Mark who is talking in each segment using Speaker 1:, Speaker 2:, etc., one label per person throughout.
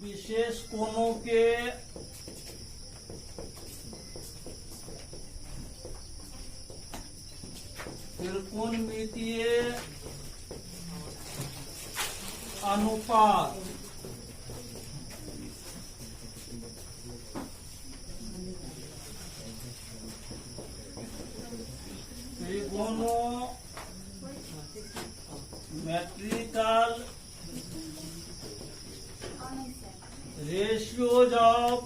Speaker 1: विशेष कोणों के त्रिकोणमितीय अनुपात trigonometrical ratios of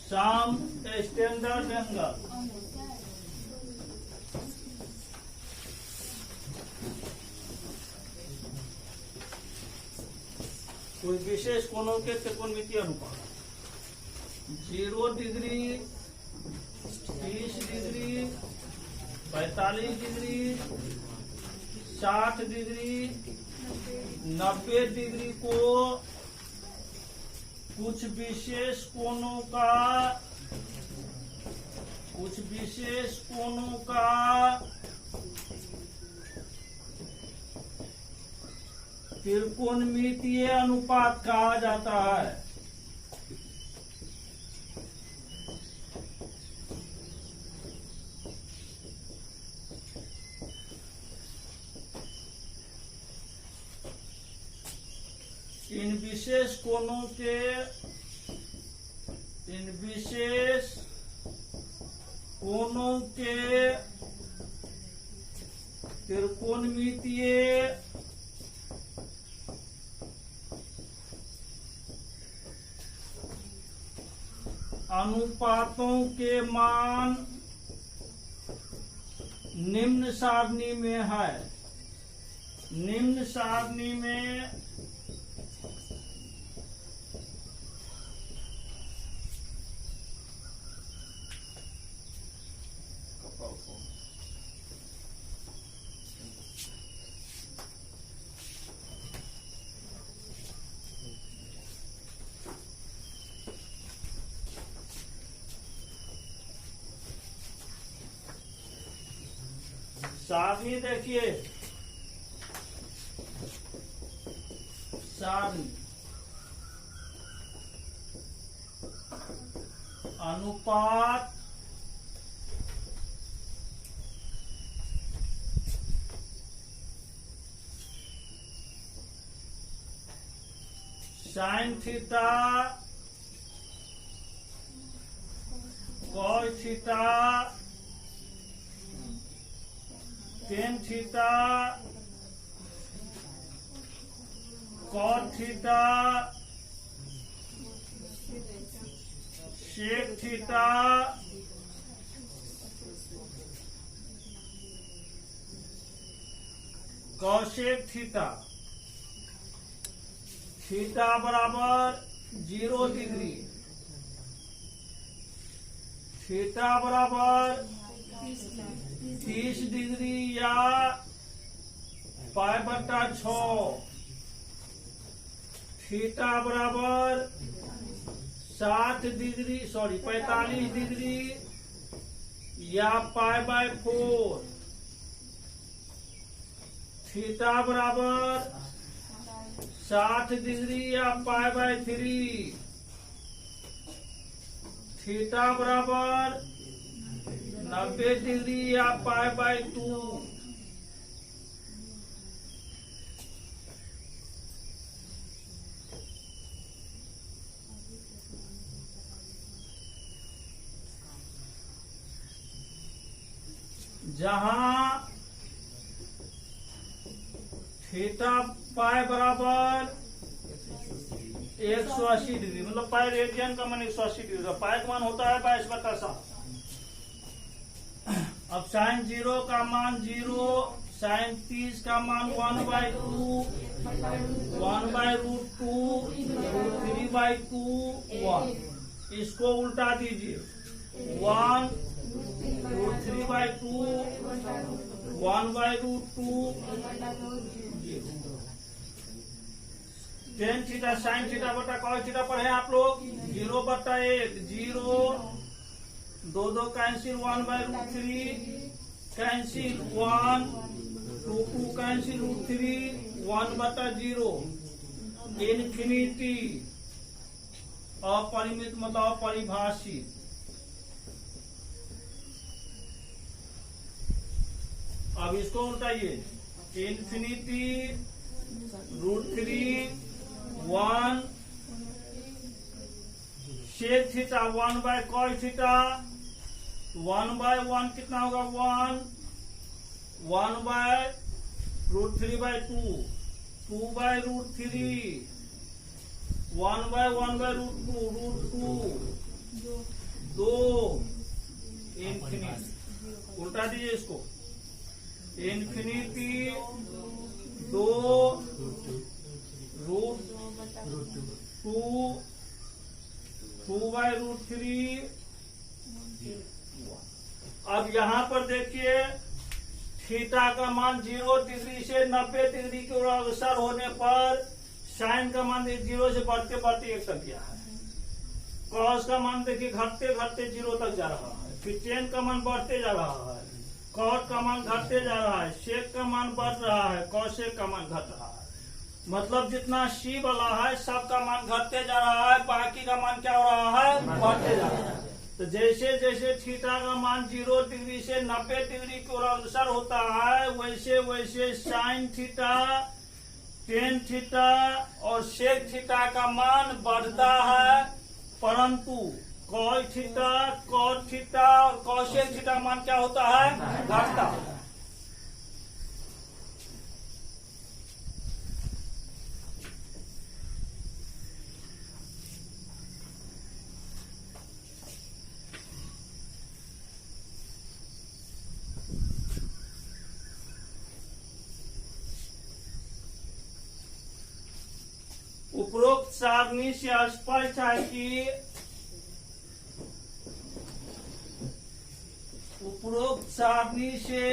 Speaker 1: some standard angle कोई विशेष कोणों के त्रिकोणमितीय अनुपात 0 degree, 30 degree, 45 degree, 60 degree, 90 degree को कुछ विशेष कोणों का त्रिकोणमितीय अनुपात कहा जाता है। इन विशेष कोणों के त्रिकोणमितीय अनुपातों के मान निम्न सारणी में है। निम्न सारणी में सारणी देखिए, सारणी अनुपात sine theta cos theta tan theta cot theta sec theta cosec theta. Theta बराबर 0 डिग्री, थीटा बराबर 30 डिग्री या π/6, थीटा बराबर 45 डिग्री या π/4, थीटा बराबर 60 डिग्री या π/3, थीटा बराबर 90 डिग्री या π/2। जहां थीटा पाई बराबर 180 डिग्री, मतलब पाई रेडियन का मान 180 डिग्री, पाई का मान होता है 22/7। अब साइन 0 का मान 0, साइन 30 का मान 1/2, 1/√2, √3/2, 1। इसको उल्टा दीजिए, 1 √3/2, 1/√2, 10 थीटा साइन थीटा बटा कॉस थीटा पढ़े आप लोग। 0/1, 0, 2 कैंसिल, 1/√3 कैंसिल, 1, 2 कैंसिल, √3, 1/0, इन्फिनिटी अपरिमित मतलब अपरिभाषित, अब इसको उल्टाइए, infinity √3 1 sec theta 1/cos theta, 1/1 कितना होगा 1/√3/2, 2/√3, 1/1/√2, √2 इन्फिनिटी। उल्टा दीजिए इसको, इन्फिनिटी 2√2 2/√3। अब यहां पर देखिए थीटा का मान 0 डिग्री से 90 डिग्री की ओर अग्रसर होने पर साइन का मान 0 से बढ़ते बढ़ते 1 तक गया है। कॉस का मान देखिए घटते घटते 0 तक जा रहा है, फिर टेन का मान बढ़ते जा रहा है, कॉट का मान घटते जा रहा है, सेक का मान बढ़ रहा है, कॉसेक का मान घट रहा है। मतलब जितना सी वाला है सबका मान घटते जा रहा है, बाकी का मान क्या हो रहा है, बढ़ते जा रहा है। तो जैसे जैसे थीटा का मान 0 डिग्री से 90 डिग्री की ओर अग्रसर होता है, वैसे वैसे साइन थीटा, टेन थीटा और सेक थीटा का मान बढ़ता है, परंतु कॉस थीटा, कॉट थीटा और कॉसेक थीटा मान क्या होता है, घटता है। उपरोक्त सारणी से स्पष्ट है कि उपरोक्त सारणी से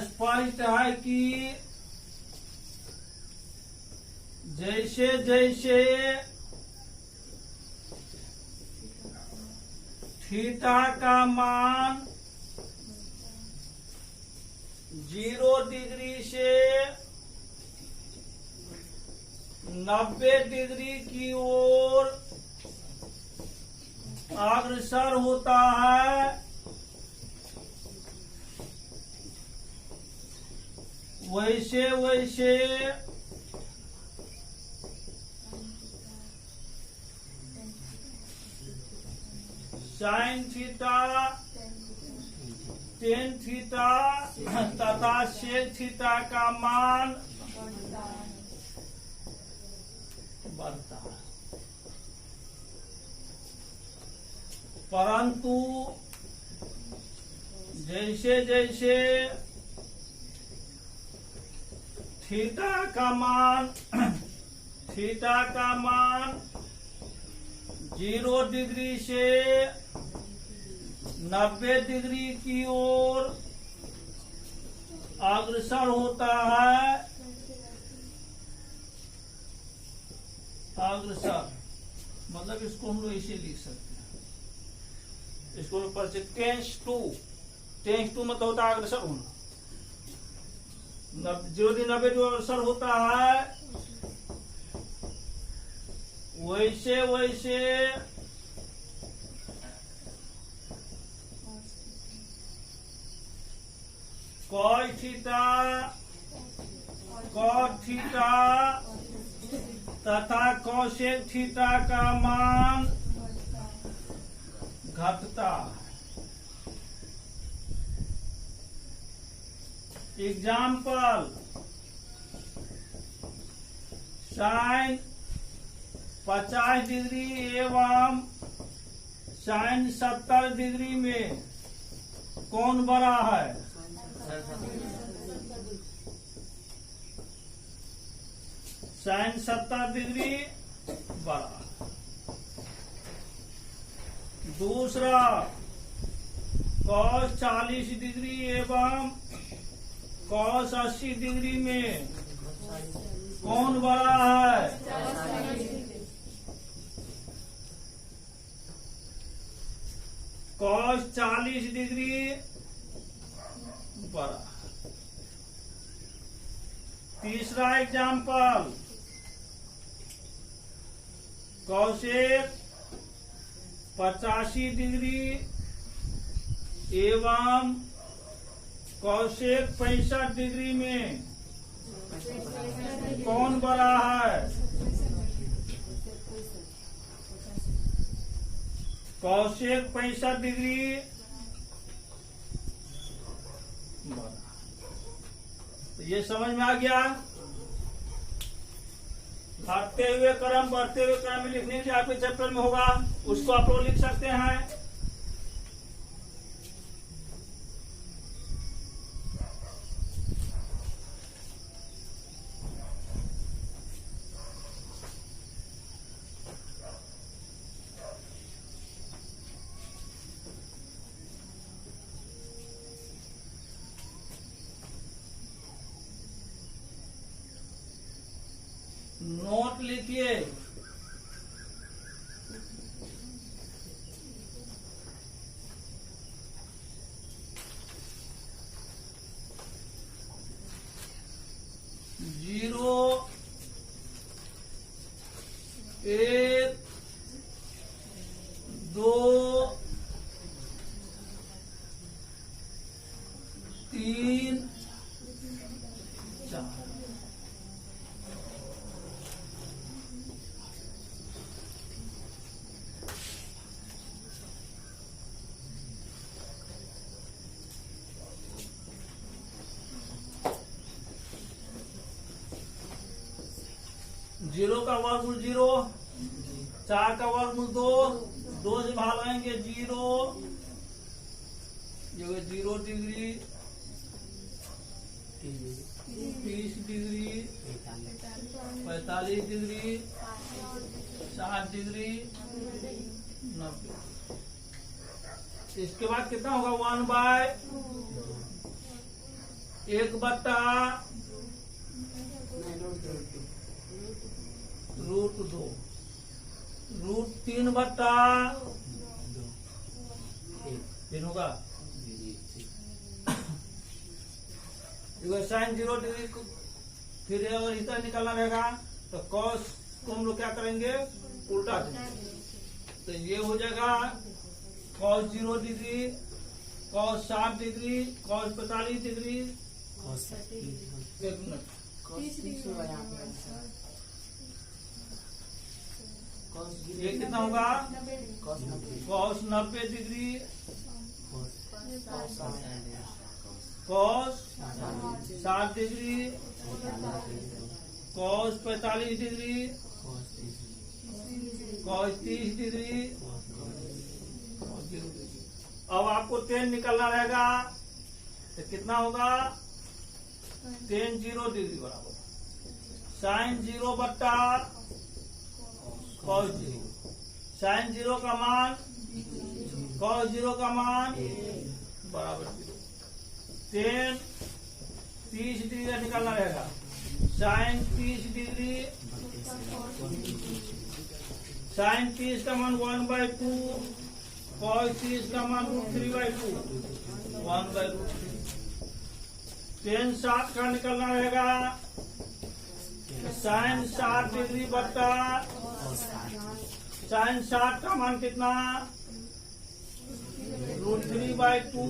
Speaker 1: स्पष्ट है कि जैसे जैसे थीटा का मान 0 डिग्री से 90 डिग्री की ओर अग्रसर होता है, वैसे वैसे साइन थीटा, टेन थीटा तथा सेक थीटा का मान बढ़ता है, परंतु जैसे जैसे थीटा का मान 0 डिग्री से 90 डिग्री की ओर अग्रसर होता है, अग्रसर मतलब इसको हम लोग ऐसे लिख सकते हैं, इसको ऊपर से टेंस टू मतलब होता है अग्रसर होना, 0 से 90 जो अग्रसर होता है, वैसे वैसे कॉस थीटा, कॉट थीटा तथा कॉसेक थीटा का मान घटता है। एग्जाम्पल, साइन 50 डिग्री एवं साइन 70 डिग्री में कौन बड़ा है, साइन 70 डिग्री बड़ा। दूसरा, कॉस 40 डिग्री एवं कॉस 80 डिग्री में कौन बड़ा है, कॉस 40 डिग्री बड़ा। तीसरा एग्जाम्पल, कौशिक 85 डिग्री एवं कौशिक 65 डिग्री में कौन बड़ा है? कौशिक 65 डिग्री बड़ा। तो ये समझ में आ गया। घटते हुए क्रम बढ़ते हुए क्रम में लिखने के लिए आपके चैप्टर में होगा, उसको आप लोग लिख सकते हैं। नोट लिखिए। जीरो, एक, दो, तीन, चार। जीरो का वर्गमूल 0, 4 का वर्गमूल 2, 2 से भाग लगाएंगे 0, जो 0 डिग्री, 30 डिग्री, 45 डिग्री, 60 डिग्री, 90। इसके बाद कितना होगा? 1/√2, √3/3 होगा। साइन 0 डिग्री, फिर अगर इतना निकालना रहेगा तो कॉस को हम लोग क्या करेंगे? उल्टा देंगे। तो ये हो जाएगा cos 0 degree, cos 60 degree, cos 45 degree, एक मिनट, ये कितना होगा? Cos 90 degree, cos 60 degree, cos 45 degree, cos 30 degree. अब आपको tan निकालना रहेगा तो कितना होगा? tan 0 डिग्री बराबर साइन 0 बट्टा कॉस 0। साइन 0 का मान, कॉस 0 का मान बराबर 0। tan 30 डिग्री का निकालना रहेगा। साइन 30 डिग्री, साइन 30 का मान 1/2, कॉस 30 का मान √3/2, 1/√3। tan 60 का निकलना रहेगा। साइन 60 डिग्री बट्टा साइन 60 का मान कितना? √3/2,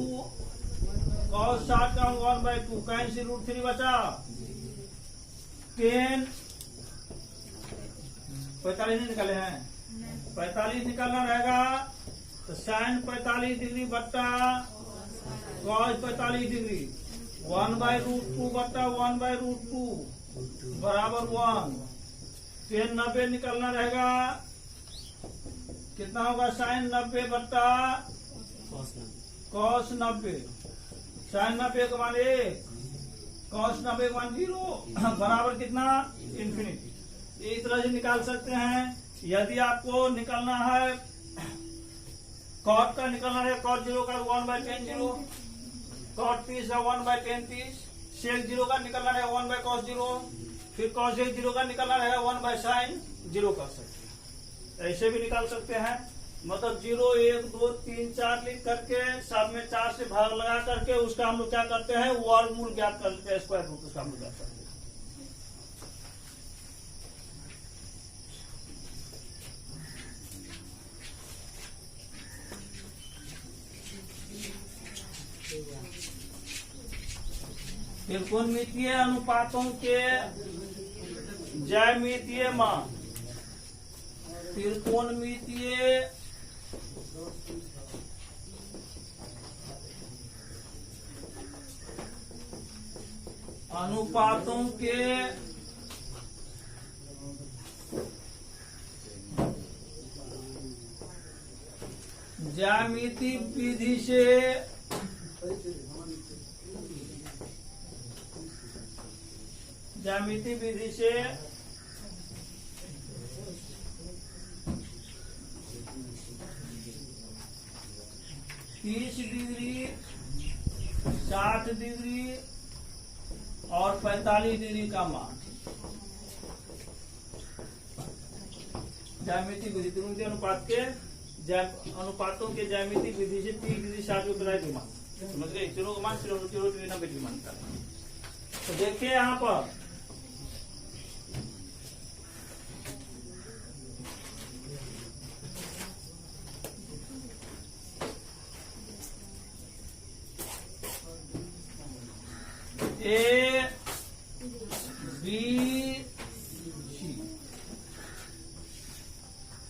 Speaker 1: कॉस 60 का 1/2, कहीं से √3 बचा। tan 45 नहीं निकाले हैं, 45 निकालना रहेगा तो साइन 45 डिग्री बट्टा कॉस 45 डिग्री, 1/√2 बट्टा 1/√2 बराबर 1। tan 90 निकालना रहेगा, कितना होगा? साइन 90 बट्टा कॉस 90, साइन 90 का मान 1, कॉस 90 का मान 0 बराबर कितना? इन्फिनिटी। इस तरह से निकाल सकते हैं। यदि आपको निकालना है कॉट का, निकालना है कॉट 0 का 1/tan 0, कॉट 30 का 1/tan 30, सेक 0 का निकालना है 1/cos 0, फिर cos 0 का निकालना है 1/sin 0 कर सकते हैं। ऐसे भी निकाल सकते हैं। मतलब 0, 1, 2, 3, 4 लिख करके सब में 4 से भाग लगा करके उसका हम लोग क्या करते हैं? वर्गमूल ज्ञात करते हैं, स्क्वायर रूट उसका हम लोग ज्ञात करते हैं। त्रिकोणमितीय अनुपातों के ज्यामितीय मान, त्रिकोणमितीय अनुपातों के ज्यामितीय विधि से ज्यामितीय विधि से 30 डिग्री, 60 डिग्री और 45 डिग्री का मान ज्यामितीय विधि, त्रिकोणमितीय अनुपात के अनुपातों के ज्यामितीय विधि से 30 डिग्री 60 डिग्री मान, समझ गए? तीनों का मान 0 डिग्री 90 डिग्री मान का। तो देखिए यहाँ पर ए बी सी,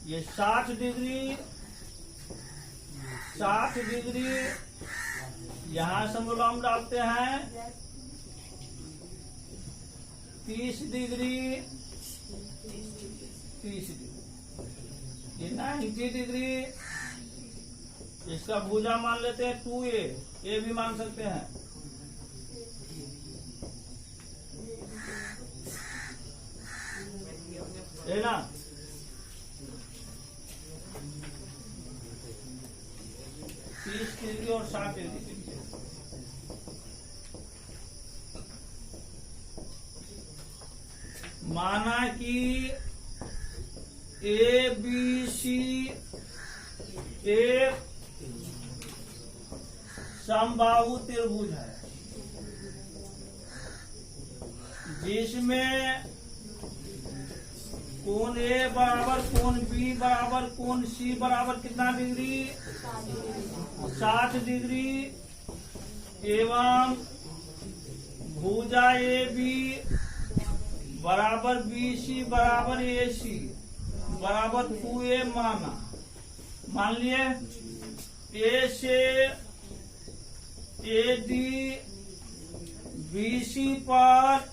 Speaker 1: ये 60 डिग्री, 60 डिग्री यहां से हम लोग डालते हैं, 30 डिग्री, 30 डिग्री, ये 90 डिग्री, इसका भुजा मान लेते हैं 2a, ये भी मान सकते हैं। है ना? तीस डिग्री और 60 डिग्री माना कि ए बी सी एक समबाहु त्रिभुज है, जिसमें कोण ए बराबर कोण बी बराबर कोण सी बराबर कितना डिग्री? 60 डिग्री, एवं भुजा ए बी बराबर बी सी बराबर ए सी बराबर 2a माना। मान लिए ए से ए डी बी सी पर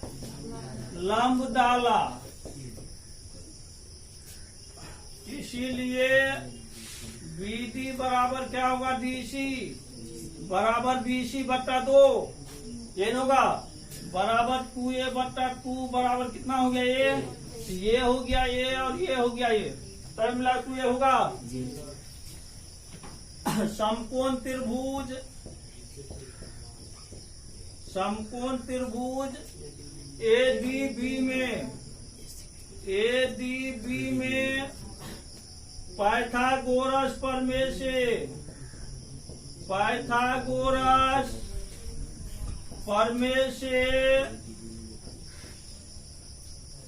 Speaker 1: लंब डाला, इसीलिए BD बराबर क्या होगा? DC बराबर BC बट्टा 2, ये होगा बराबर 2a बट्टा 2 बराबर कितना हो गया? ये हो गया ये और ये हो गया ये, तब मिला 2a होगा। समकोण त्रिभुज, समकोण त्रिभुज ADB में पाइथागोरस प्रमेय से, पाइथागोरस प्रमेय से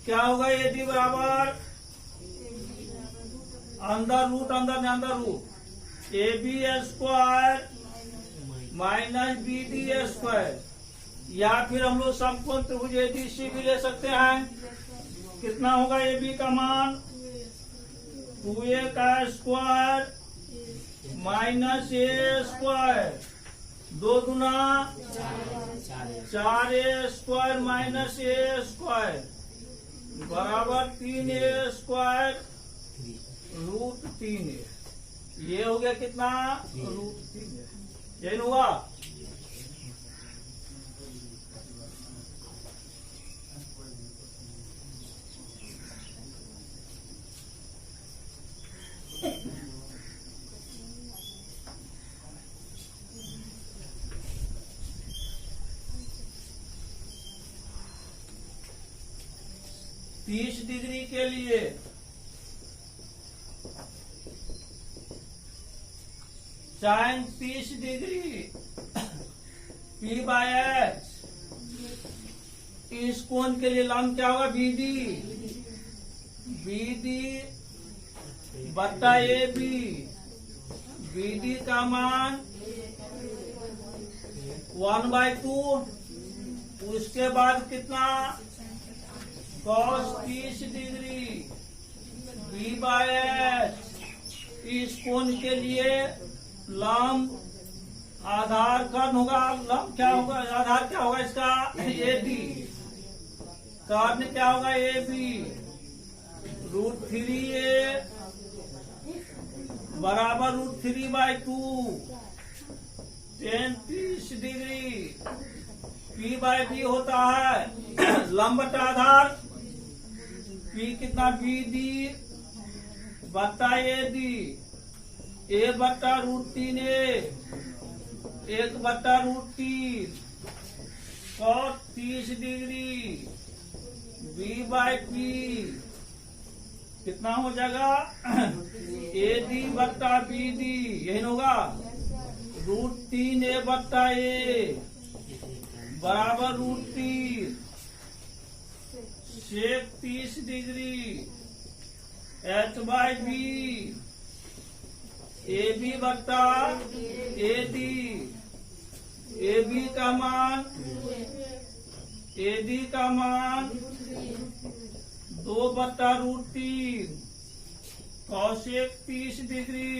Speaker 1: क्या होगा? AD बराबर अंदर रूट, अंदर में अंदर root, AB square minus BD square, या फिर हम लोग समकोण त्रिभुज ADC भी ले सकते हैं। कितना होगा AB का मान? 2a का square minus a square, 2 Guna 4a square minus a square बराबर 3a स्क्वायर रूट 3a। ये हो गया कितना? Root 3a। यही हुआ। तीस डिग्री के लिए sin 30 डिग्री P/H, इस कोण के लिए लंब क्या होगा? BD बट्टा AB, BD का मान 1/2 उसके बाद कितना cos 30 degree b by h। इस कोण के लिए लंब आधार कर्ण होगा। लंब क्या होगा, आधार क्या होगा इसका, ए बी। कर्ण क्या होगा, ए बी। √3a बराबर √3/2 tan 30 degree p by B होता है लंब बटा आधार। p कितना, बी डी बटा ए डी। ए बटा √3a 1/√3 cos 30 degree b by P कितना हो जाएगा, ए डी बट्टा बी डी, यही होगा। √3a बट्टा ए बराबर √3 sec 30 degree h by B A B बट्टा ए डी। ए बी का मान, ए डी का मान 2/√3 cosec 30 degree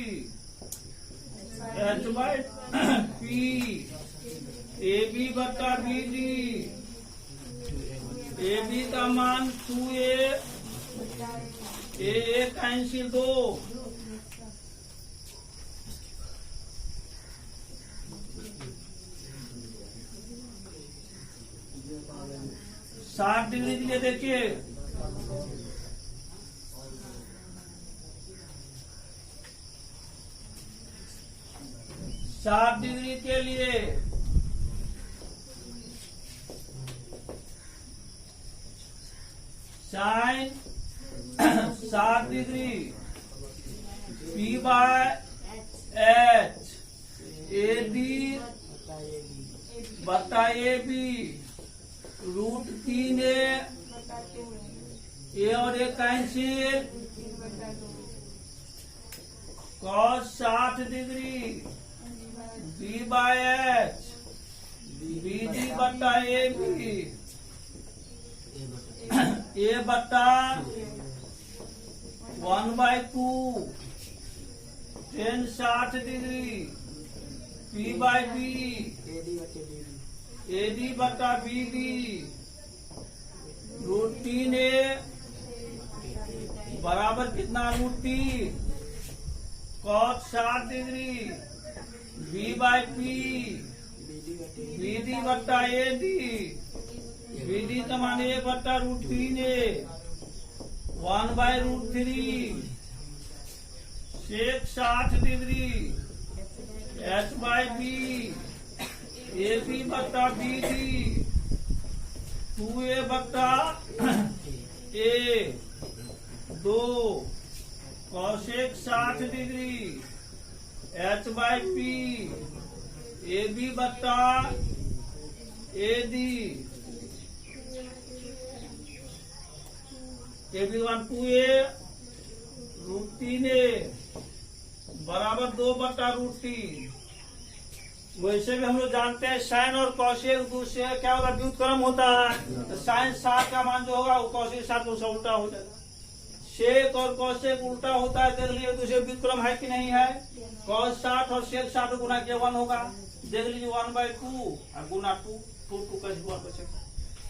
Speaker 1: h by P A B बट्टा बी डी। ए बी का मान 2a, ए कैंसिल 2। साठ डिग्री के लिए देखिए, साठ डिग्री के लिए sine 60 degree p by h A D बटा ए बी √3a ए और A cancel cos 60 degree b by h B D बटा ए बी ए बटा 1/2 tan 60 degree p by B A D बटा B D √3a बराबर कितना, √3 cos 60 degree b by P B D बटा A D. B D का मान ए बटा √3a 1/√3 sec 60 degree h by B A B बटा B D 2a बटा A 2 cosec 60 degree h by P A B बटा A D. A B 2a √3a बराबर 2/√3। वैसे भी हम लोग जानते हैं साइन और कौशिक दूसरे क्या होगा, व्युत्क्रम होता है। तो साइन 60 का मान जो होगा वो कौशिक 60 को उल्टा हो जाएगा। शेक और कौशिक उल्टा होता है, देख लीजिए दूसरे व्युत्क्रम है कि नहीं है। cos 60 और sec 60 गुना किया 1 होगा, देख लीजिए 1/2 और गुना 2 कैसे हुआ बचेगा।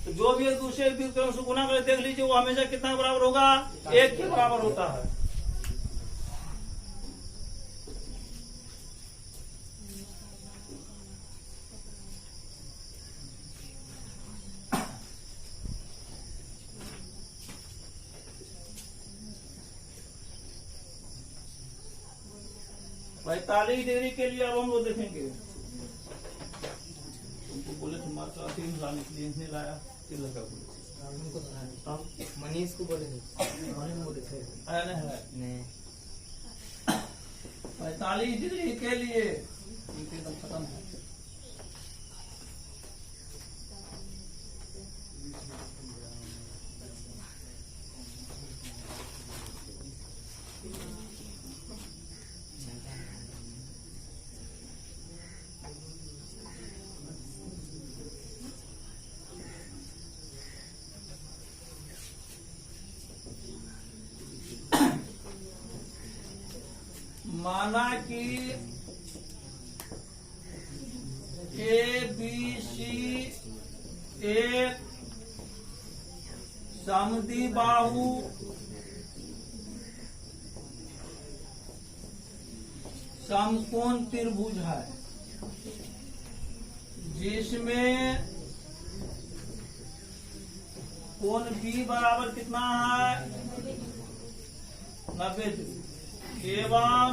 Speaker 1: तो जो भी एक दूसरे व्युत्क्रम से गुना करे देख लीजिए वो हमेशा कितना बराबर होगा, 1 के बराबर होता है। पैंतालीस डिग्री के लिए अब हम लोग देखेंगे। तुमको बोले तुम्हारे साथ ही लाने के लिए नहीं लाया, फिर लगा बोले
Speaker 2: मनीष को बोले नहीं।
Speaker 1: 45 डिग्री के लिए एकदम खत्म है। माना कि ए बी सी एक समद्विबाहु समकोण त्रिभुज है, जिसमें कोण बी बराबर कितना है 90 डिग्री एवं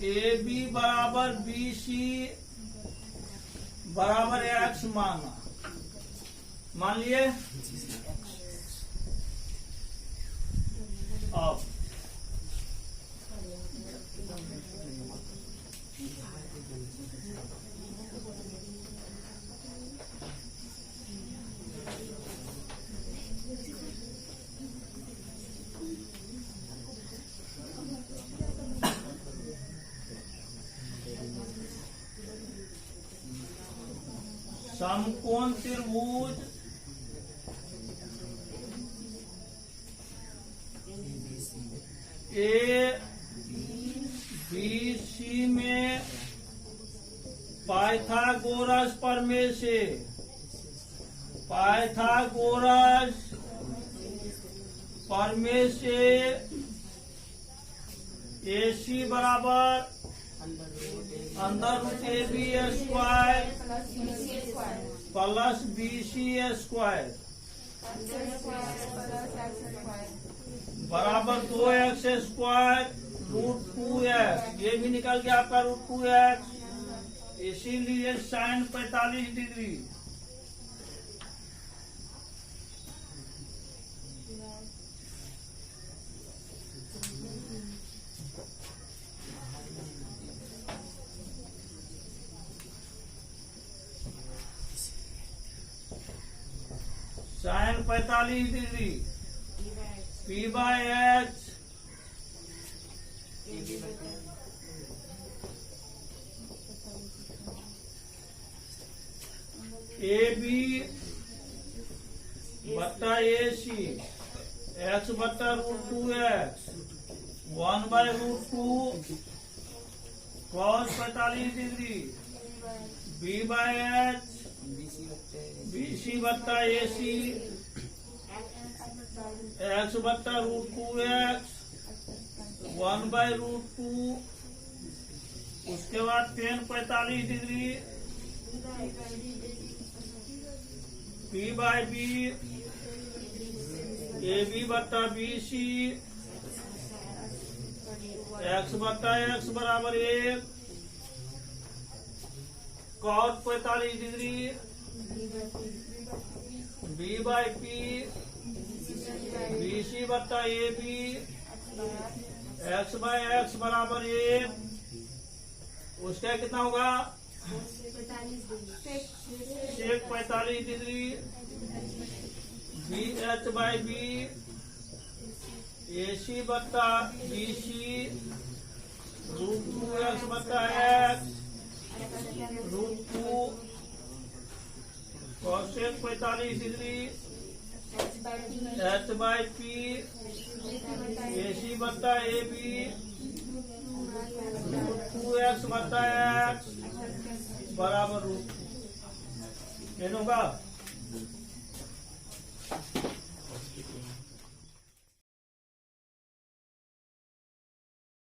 Speaker 1: ए बी बराबर बी सी बराबर एक्स मान लिए। अब समकोण त्रिभुज ए बी सी में पाइथागोरस प्रमेय से ए सी बराबर अंदर root A B square plus B C square बराबर 2x स्क्वायर रूट 2x, ये भी निकल गया आपका रूट 2x। इसीलिए sine 45 degree. Sine 45 degree P by H A B बट्टा ए सी एक्स बट्टा root 2x 1 by root 2 cos 45 degree B by H B C बट्टा ए सी एक्स बट्टा रूट 2x 1 बाय रूट 2, उसके बाद tan 45 degree P by B A B बट्टा B C X बट्टा X बराबर 1 cos 45 degree B by P B C बट्टा A B X by X बराबर 1, उसका कितना होगा sec 45 degree B H by B A C बट्टा B C root 2x बट्टा X root 2 cosec 45 degree H by P A C बट्टा A B root 2x बट्टा X बराबर root 2 होगा।